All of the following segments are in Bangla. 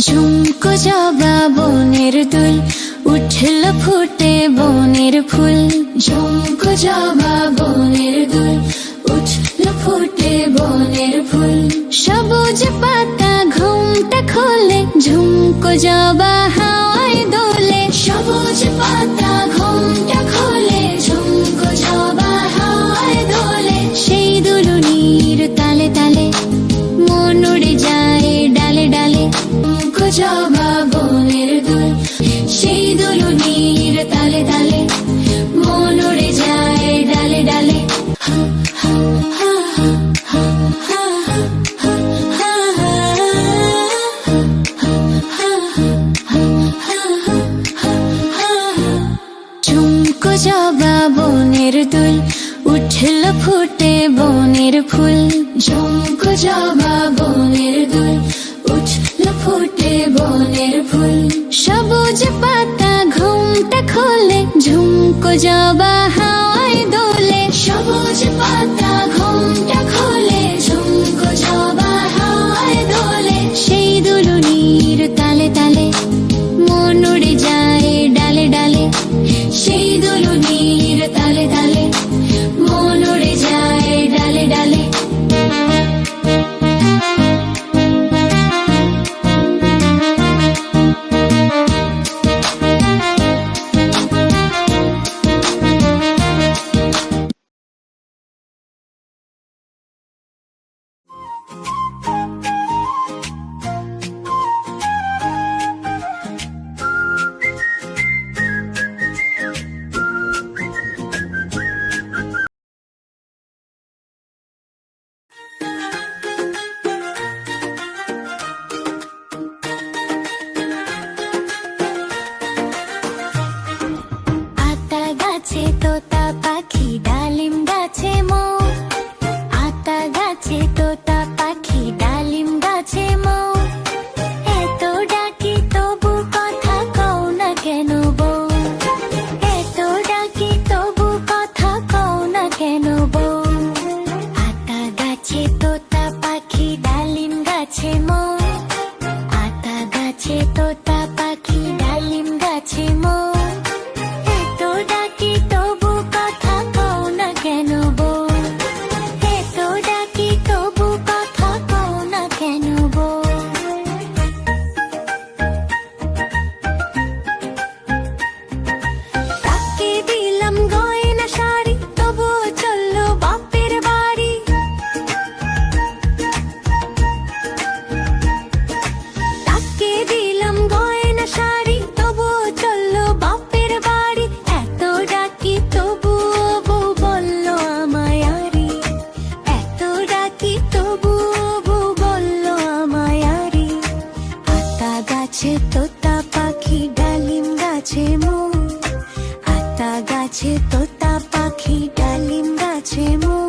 ঝুমকো জবা বনের দুল, উঠল ফুটে বনের ফুল। ঝুমকো জবা বনের দুল, উঠল ফুটে বনের ফুল। সবুজ পাতা ঘুমটা খোলে, ঝুমকো জবা হাওয়ায় দোলে। সবুজ পাতা ঘুমটা খোলে, ঝুমকো জবা হাওয়ায় দোলে। সেই দুলুনির তালে তালে মন উড়ে যায় ডালে ডালে। ঝুমকো জবা বনের দুল, সেই দুলুনির তালে তালে মন উড়ে যায় ডালে ডালে। ঝুমকো জবা বনের দুল, উঠল ফুটে বনের ফুল। ঝুমকো জবা বনের দুল, উঠল ফুটে বনের ফুল। সবুজ পাতা ঘুমটা খোলে, ঝুমকো জবা হাওয়ায় দোলে। সবুজ পাতা ঘুমটা খোলে, ঝুমকো জবা হাওয়ায় দোলে। সেই দুলুনির তালে তালে মন উড়ে যায় ডালে ডালে। সেই দুলুনির তালে তালে মন উড়ে যায় ডালে ডালে। আতা গাছে তোতা পাখি, ডালিম গাছে মৌ। আতা গাছে তোতা পাখি, ডালিম গাছে মৌ। এত ডাকি তবু কথা কও না কেন বউ? এত ডাকি তবু কথা কও না কেন বউ? আতা গাছে তোতা পাখি, ডালিম গাছে মৌ। আতা গাছে তোতা পাখি, ডালিম গাছে মৌ। এত ডাকি তবু কথা কও না কেন বউ? এত ডাকি তবু কথা কও না কেন বউ? তাকে দিলাম গয়না শাড়ি, তবুও চললো বাপের বাড়ি। তাকে দিলাম গয়না শাড়ি, তবুও চললো বাপের বাড়ি। এত ডাকি তবুও বউ বললো আমায় আরি। এত ডাকি তবুও বউ বললো আমায় আরি। আতা গাছে তোতা পাখি, ডালিম গাছে মৌ। আতা গাছে তোতা পাখি, ডালিম গাছে মৌ।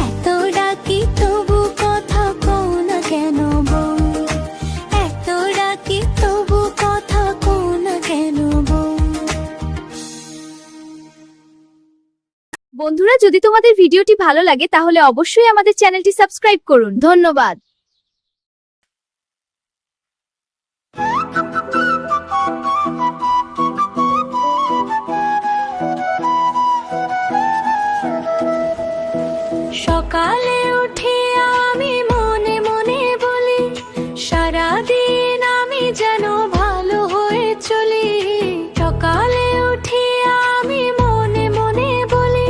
এত ডাকি তবু কথা কও না কেন বউ? এত ডাকি তবু কথা কও না কেন বউ? বন্ধুরা, যদি তোমাদের ভিডিওটি ভালো লাগে তাহলে অবশ্যই আমাদের চ্যানেলটি সাবস্ক্রাইব করুন। ধন্যবাদ। সকালে উঠে আমি মনে মনে বলি, সারাদিন আমি যেন ভালো হয়ে চলি। সকালে উঠে আমি মনে মনে বলি,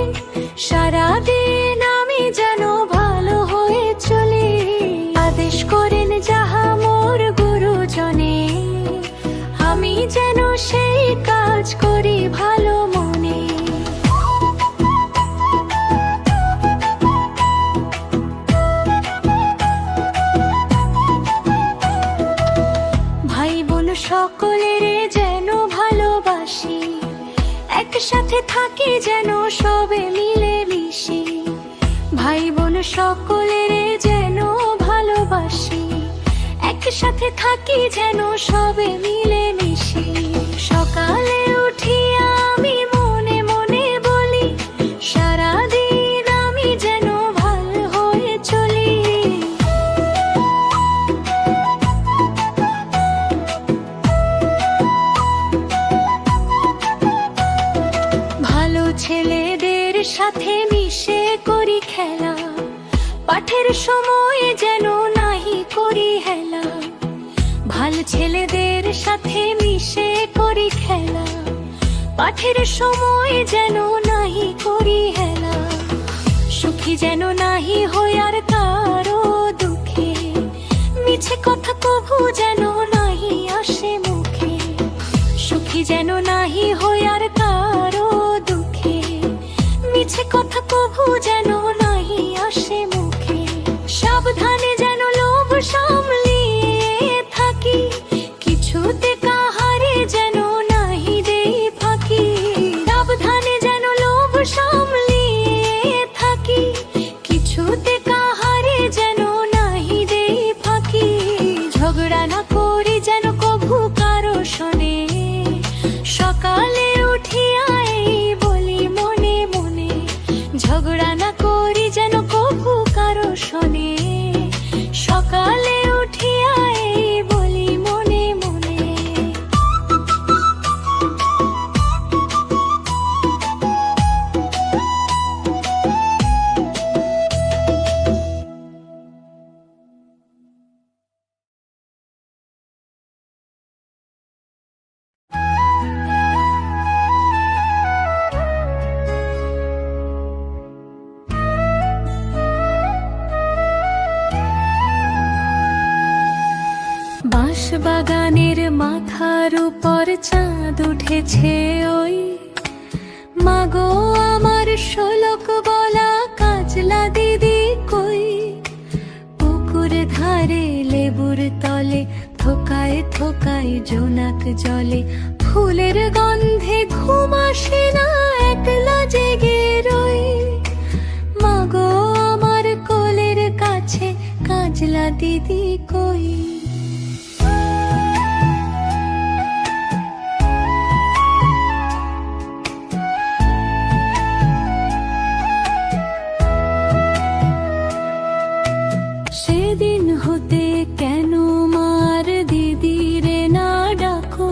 সারাদিন আমি যেন ভালো হয়ে চলি। আদেশ করেন যাহা মোর গুরুজনে, আমি যেন সেই কাজ করি ভালো মনে। ভাই বোন সকলের যেন ভালোবাসি, একসাথে থাকি যেন সবে মিলে মিশি। ভাই বোন সকলের যেন ভালোবাসি, একসাথে একসাথে থাকি যেন সবে মিলে মিশি। সকালে উঠিয়া আমি মনে মনে বলি, সারাদিন আমি যেন ভালো হয়ে চলি। ভালো ছেলেদের সাথে মিশে করি খেলা, পাঠের সময় যেন নাহি করি হেলা। ভালো ছেলেদের সাথে মিশে করি খেলা, পাঠের সময় যেন নাহি করি হেলা। সুখী যেন নাহি হই আর কারো দুঃখে, মিছে কথা কভু যেন নাহি আসে মুখে। সুখী যেন নাহি হই আর কারো দুঃখে, মিছে কথা কভু যেন নাহি আসে মুখে। সাবধানে যেন লোভ সামলিয়ে থাকি, কিছুতে কাহারে যেন নাহি দেই ফাঁকি। সাবধানে যেন লোভ সামলিয়ে থাকি, কিছুতে কাহারে যেন নাহি দেই ফাঁকি। ঝগড়া না করি যেন কভু কারো শোনে, সকালে উঠিয়া এই বলি মনে মনে। ঝগড়া না করি যেন কভু কারো শোনে, সকালে উঠিয়া এই বলি মনে মনে। বাঁশবাগানের মাথার উপর চাঁদ উঠেছে ওই, মাগো আমার শোলক বলা কাজলা দিদি কই। পুকুর ধারে লেবুর তলে থোকায় থোকায় জোনাক জলে, ফুলের গন্ধে ঘুম আসে না একলা জেগে রই। মাগো আমার কোলের কাছে কাজলা দিদি কই। সেদিন হতে কেন মার দিদিরে না ডাকো,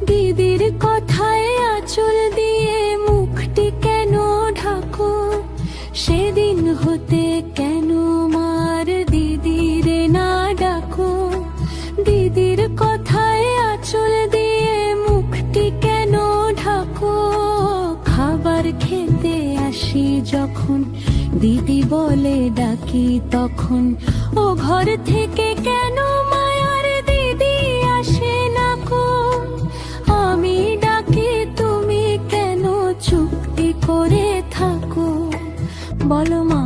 দিদির কথায় আঁচল দিয়ে মুখটি কেন ঢাকো। সেদিন হতে কেন মার দিদিরে না ডাকো, দিদির কথায় আঁচল দিয়ে মুখটি কেন ঢাকো। খাবার খেতে আসি যখন দিদি বলে ডাকি তখন, ও ঘর থেকে কেন মায়ার দিদি আসে না কো। আমি ডাকি তুমি কেন চুপটি করে থাকো, বলো মা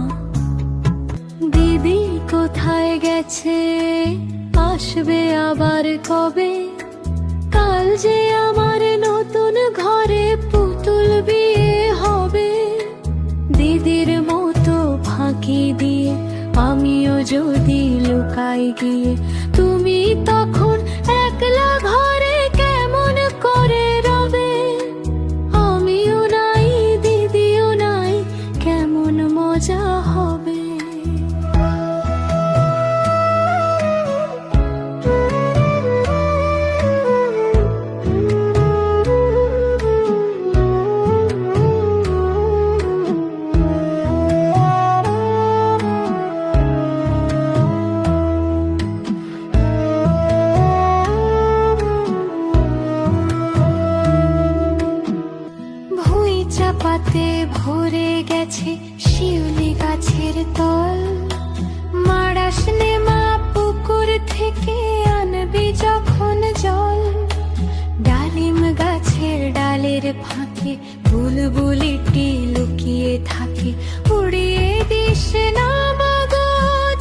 দিদি কোথায় গেছে, আসবে আবার কবে। কাল যে আমার নতুন ঘরে পুতুল বিয়ে হবে, দিদির মতো ফাঁকি দিয়ে আমিও যদি লুকাই গিয়ে, তুমি তখন একলা ঘরে কেমন করে রবে। আমিও নাই দিদিও নাই, কেমন মজা হবে। চাপাতে ভরে গেছে শিউলি গাছের তল, মারাস নে মা পুকুর থেকে আনবি যখন জল। ডালিম গাছের ডালের ফাঁকে বুলবুলিটি লুকিয়ে থাকে, উড়িয়ে দিস না মাগো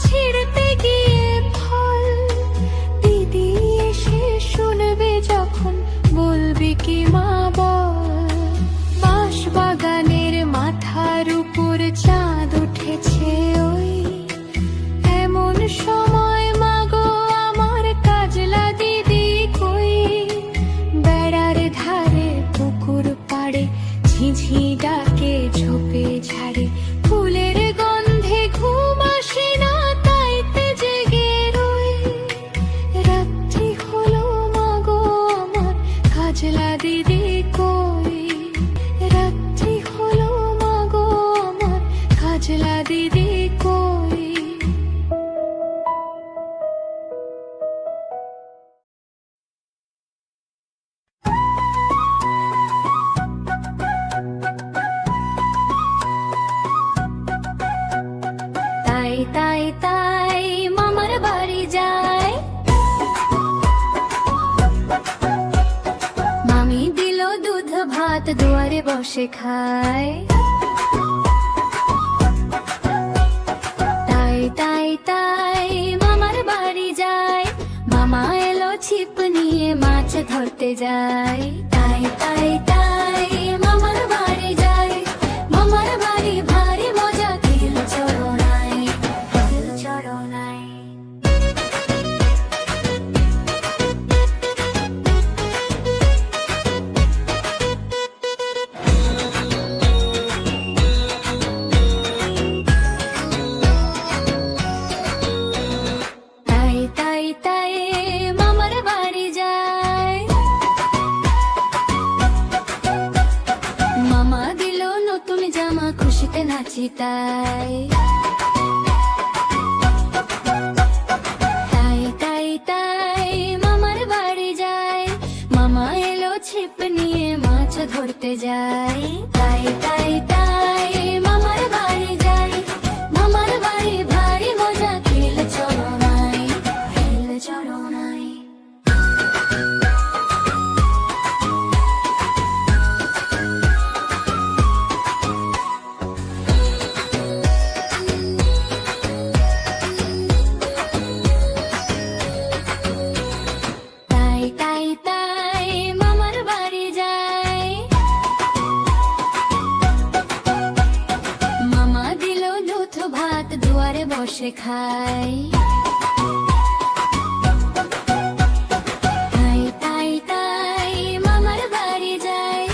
ছিঁড়তে গিয়ে ফল। দিদি এসে শুনবে যখন বলবি কি মা বল। বাঁশবাগানের মাথার উপর চাঁদ উঠেছে ওই, এমন সময় মাগো আমার দুয়ারে বসে খায়। তাই তাই তাই মামার বাড়ি যায়, মামা এলো ছিপ নিয়ে মাছ ধরতে যায়। তাই তাই তাই মামার বাড়ি যায়, মামার বাড়ি ভারী মজা খিল চরণায়, খিল চরণায়। তাই তাই তাই মামার বাড়ি যায়, মামা দিল নতুন জামা খুশিতে নাচি তাই। তাই তাই তাই মামার বাড়ি যায়, মামা এলো ছিপ নিয়ে মাছ ধরতে যায়। তাই তাই তাই মামার বাড়ি যায়, মামার বাড়ি ভারী মজা খিল চরণায়, খিল চরণায়। তাই তাই তাই মামার বাড়ি যায়, মামা দিল দুধ ভাত দুয়ারে বসে খায়। তাই তাই তাই মামার বাড়ি যায়,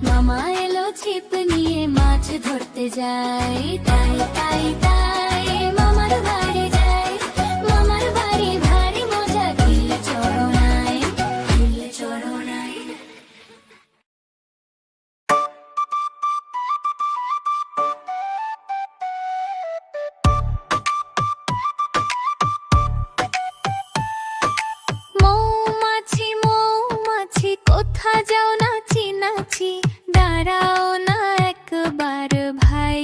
মামা এলো ছিপ নিয়ে মাছ ধরতে যায়। তাই তাই তাই মামার বাড়ি যায়, মামার বাড়ি ভারী মজা খিল চরণায়, খিল চরণায়। মৌমাছি মৌমাছি কোথা যাও নাচি নাচি, দাঁড়াও না একবার ভাই।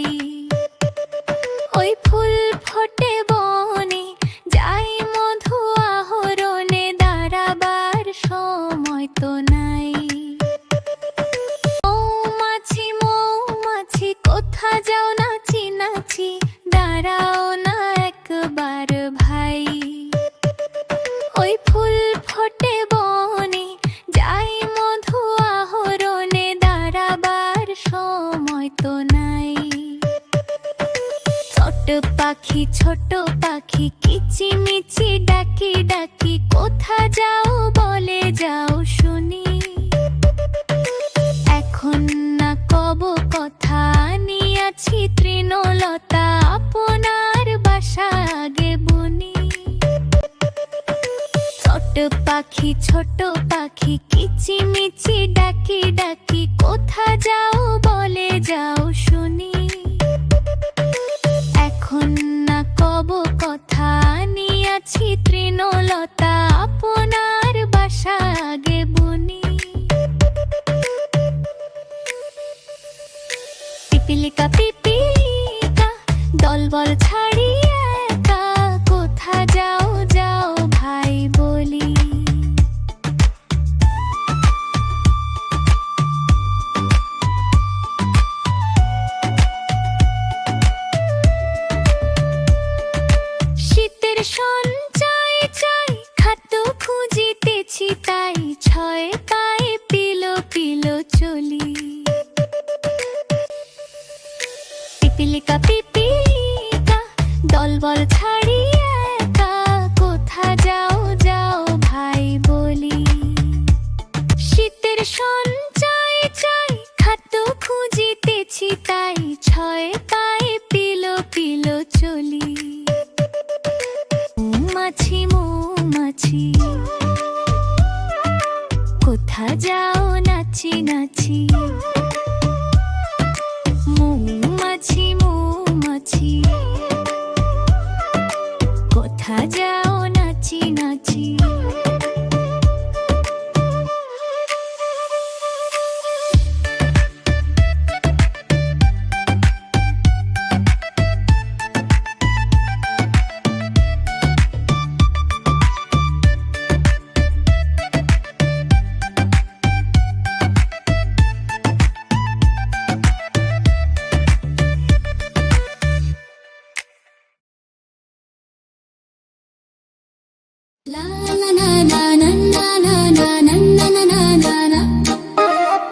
ওই ফুল ফোটে বনে, যাই মধু আহরণে, দাঁড়াবার সময় তো নাই। মৌমাছি মৌমাছি কোথা যাও নাচি নাচি, দাঁড়াও না একবার ভাই। ওই ফুল ফোটে বনে, যাই মধু আহরণে, দাঁড়াবার সময় তো নাই। ছোট পাখি কিচিমিচি ডাকি ডাকি, কোথা যাও বলে যাও শুনি। এখন না কব কথা নিয়াছি তৃণলতা, আপনার বাসা আগে বুনি। ছোট পাখি কিচিমিচি ডাকি ডাকি, কোথা যাও বলে যাও শুনি। এখন না কব কথা নিয়াছি তৃণলতা, আপনার বাসা আগে বুনি। পিপিলিকা পিপিলিকা দলবল ছাড়ি একা, কোথা যাও যাও ভাই বলি। শীতের সঞ্চয় চাই খাদ্য খুঁজিতেছি, তাই ছয় পায়ে পিলো পিলো চলি। পিপিলিকা পিপিলিকা দলবল ছাড়ি একা, কোথা যাও যাও ভাই বলি। শীতের সঞ্চয় চাই খাদ্য খুঁজিতেছি, তাই ছয় পায়ে পিলো পিলো চলি। মৌমাছি মৌমাছি কোথা যাও নাচি নাচি, মৌমাছি মৌমাছি কোথা যাও নাচি নাচি। La la la la la la la la la la la la la la.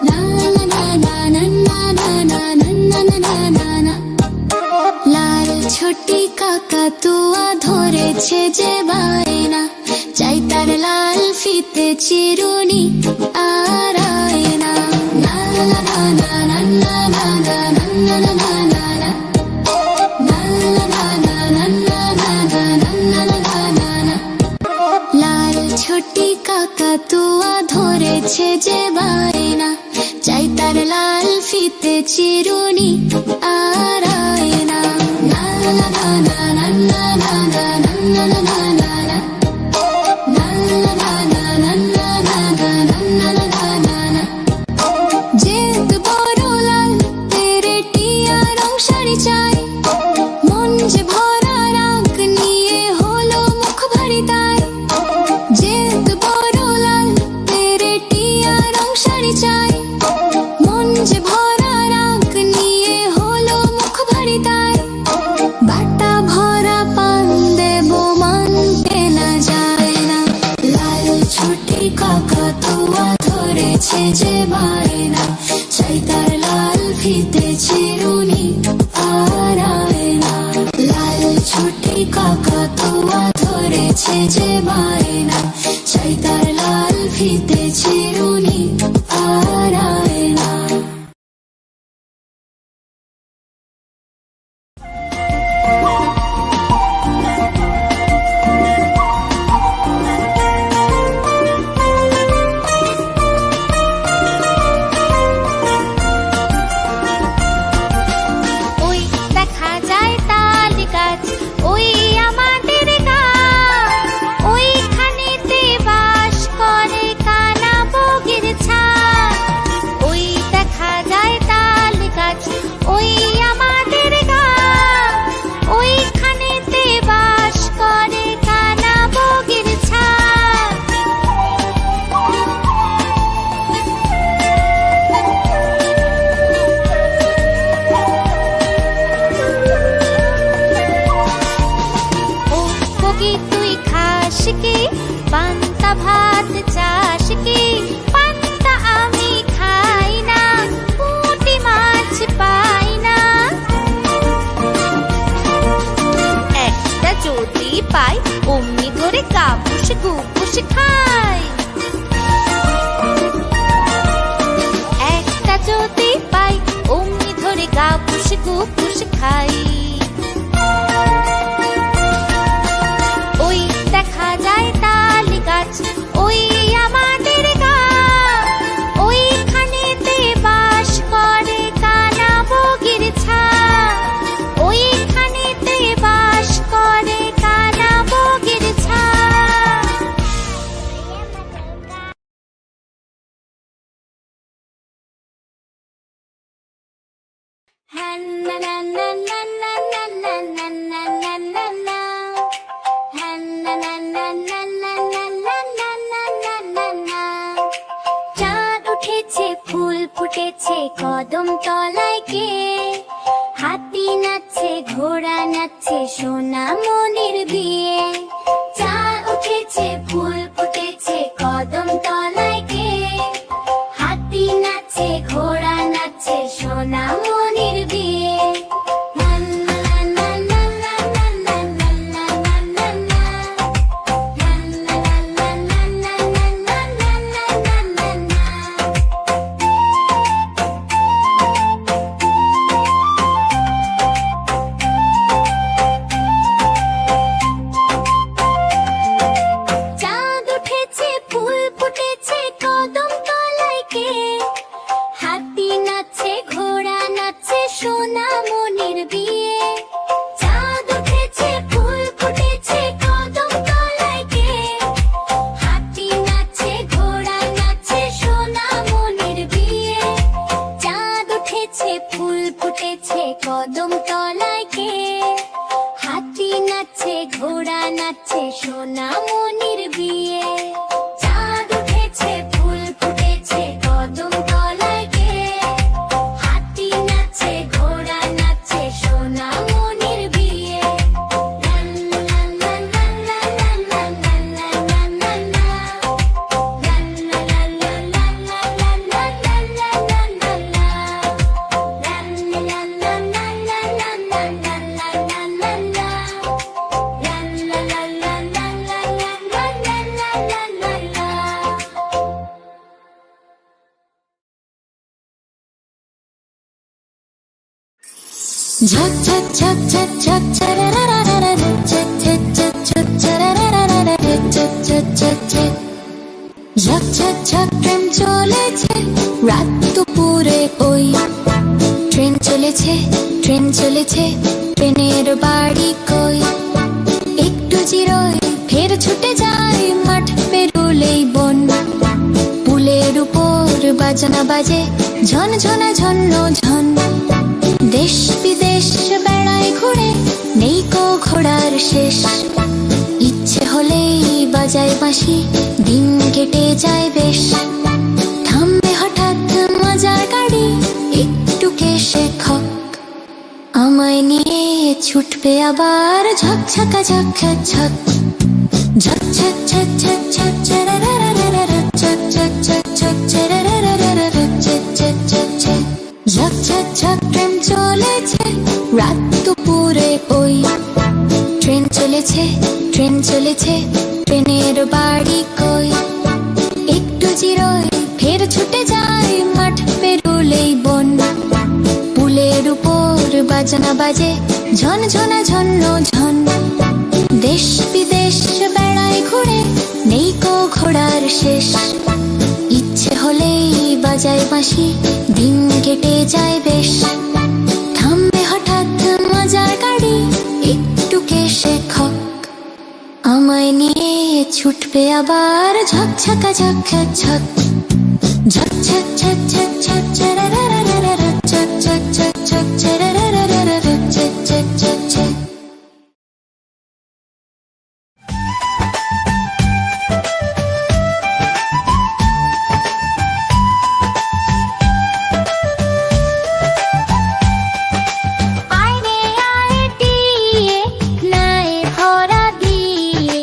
La la la la la la la la la la la la. লাল ছোটি কাকাতুয়া ধরেছে যে বায়না, চাই তার লাল ফিতে চিরুনি আর আয়না। লা লা লা লা লা লা লা লা লা লা লা লা লা। লা লা লা লা লা লা লা লা লা লা লা লা। লাল ছোটি কাকাতুয়া ধরেছে যে বায়না, চাই তার লাল ফিতে চিরুনি আর আয়না। লা লা লা লা লা লা লা লা লা লা লা লা লা। লা লা লা লা লা লা লা লা লা লা লা লা। যেত বড় লাল তেরে টিয়া রং শাড়ি চাই, মন যে ভরা রাগ নিয়ে হলো মুখ ভারী তাই। যেত বড় লাল তেরে টিয়া রং শাড়ি চাই, মন যে ভরা রাগ নিয়ে হলো মুখ ভারী তাই। বাটা ভরা পান দেব মানতে না যায় না, লাল ছোটি কাকাতুয়া ধরেছে যে বায়না, চাই তার লাল ফিতে চিরুনি আর আয়না। লাল ছোটি কাকাতুয়া ধরেছে যে বায়না, চাই তার লাল ফিতে চিরুনি আর আয়না। ওই দেখা যায় তাল গাছ, ওই আমাদের গাঁ, ওইখানেতে বাস করে কানা বগির ছাদ। ওই দেখা যায় তাল গাছ, ওই আমাদের গাঁ, ওইখানেতে বাস করে কানা বগির ছাদ। ও বগি তুই খাস কি পান্তা ভাত চাস কি? পান্তা আমি খাই না, পুঁটি মাছ পাই না। একটা যদি পাই অমনি ধরে কাপুস গুপুস খাই। একটা যদি পাই অমনি ধরে কাপুস গুপুস খাই। ওই দেখা যায় তাল গাছ, ওই আমাদের গাঁ, ওইখানেতে বাস করে কানা বগির ছাদ। ওইখানেতে বাস করে কানা বগির ছাদ। La la la la la la la la la la la la. La la la la la la la la la la la la la. চাঁদ উঠেছে ফুল ফুটেছে কদম তলায় কে, হাতি নাচছে ঘোড়া নাচছে সোনা মনির বিয়ে। চাঁদ উঠেছে ফুল ফুটেছে কদম তলায় কে, হাতি নাচছে ঘোড়া নাচছে সোনা মনির বিয়ে। লা লা লা লা লা লা লা লা লা লা লা লা। লা লা লা লা লা লা লা লা লা লা লা লা। ঝক ঝক ঝক ঝক ঝক ছরারারারা ঝক ঝক ঝক ঝক ছরারারারা ঝক ঝক ঝক ঝক ঝক ঝক ঝক ট্রেন চলেছে রাত দুপুরে ওই ট্রেন চলেছে ট্রেন চলেছে ট্রেনের বাড়ি কই একটু জিরোই ফের ছুটে যায় মাঠ পেরুলেই বন পুলের উপর বাজনা বাজে ঝন ঝনা ঝন্ন ঝন দেশ বিদেশ বেড়ায় ঘুরে নেই কো ঘোড়ার শেষ ইচ্ছে হলেই বাজায় বাঁশি দিন কেটে যায় বেশ থামবে হঠাৎ মজার গাড়ি একটু কেশে খক আমায় নিয়ে ছুটবে আবার ঝক ঝকা ঝক ঝক ঝক ঝক ঝক ঝক ঝক ঝক ছরারারারা ঝক ঝক ঝক ঝক ছরারারারা ঝক ঝক ঝক ঝক ঝক ঝক ঝক ট্রেন চলেছে রাত দুপুরে ওই ট্রেন চলেছে ট্রেন চলেছে ট্রেনের বাড়ি কই একটু জিরোই ফের ছুটে যায় মাঠ পেরুলেই বন পুলের উপর বাজনা বাজে ঝন ঝনা ঝন্ন ঝন দেশ বিদেশ বেড়ায় ঘুরে নেই কো ঘোড়ার শেষ ইচ্ছে হলেই বাজায় বাঁশি দিন কেটে যায় বেশ থামবে হঠাৎ মজার গাড়ি একটু কেশে খক আমায় নিয়ে ছুটবে আবার ঝক ঝকা ঝক ঝক ঝক ঝক ঝক ঝক ঝক ঝক ছরারারারা ঝক ঝক ঝক ঝক ছরারারারা ঝক ঝক ঝক ঝক আইরে আইটিয়ে নাই ভরা দিয়ে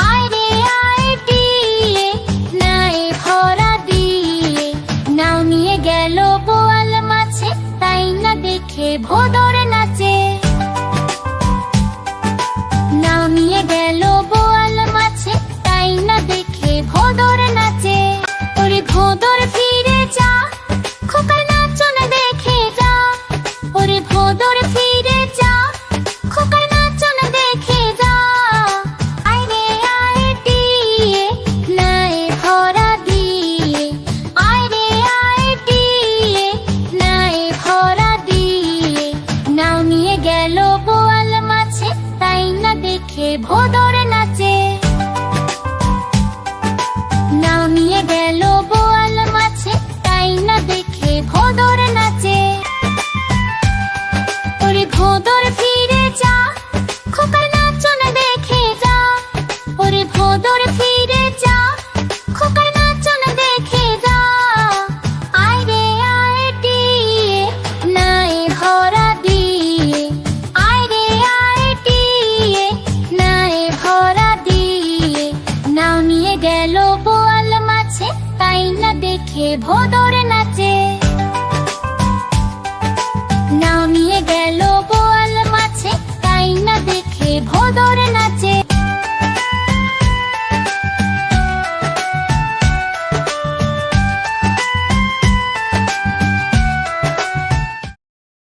আইরে আইটিয়ে নাই ভরা দিয়ে নাও নিয়ে গেল বোয়াল মাছে তাই না দেখে ভোদর নাচে নাও নিয়ে গেল বোয়াল মাছে তাই না দেখে ভোদর নাচে ওরে ভোদর ফিরে যা খোকার নাচন দেখে যা ওরে ভোদর ফিরে যা খোকার নাচন দেখে যা আইরে আইটিয়ে নাই ভরা দিয়ে আইরে আইটিয়ে নাই ভরা দিয়ে নাও নিয়ে গেল বোয়াল মাছে তাই না দেখে ভোদর নাচে নাও নিয়ে গেল বোয়াল মাছে তাই না দেখে ভোদর নাচে ওরে ভোদর ফিরে যা খোকার নাচন দেখে যা ওরে ভোদর ফিরে যা খোকার নাচন দেখে যা আইরে আইটিয়ে নাই ভরা দিয়ে আইরে আইটিয়ে নাই ভরা দিয়ে নাও নিয়ে গেল বোয়াল মাছে তাই না দেখে ভোদর নাচে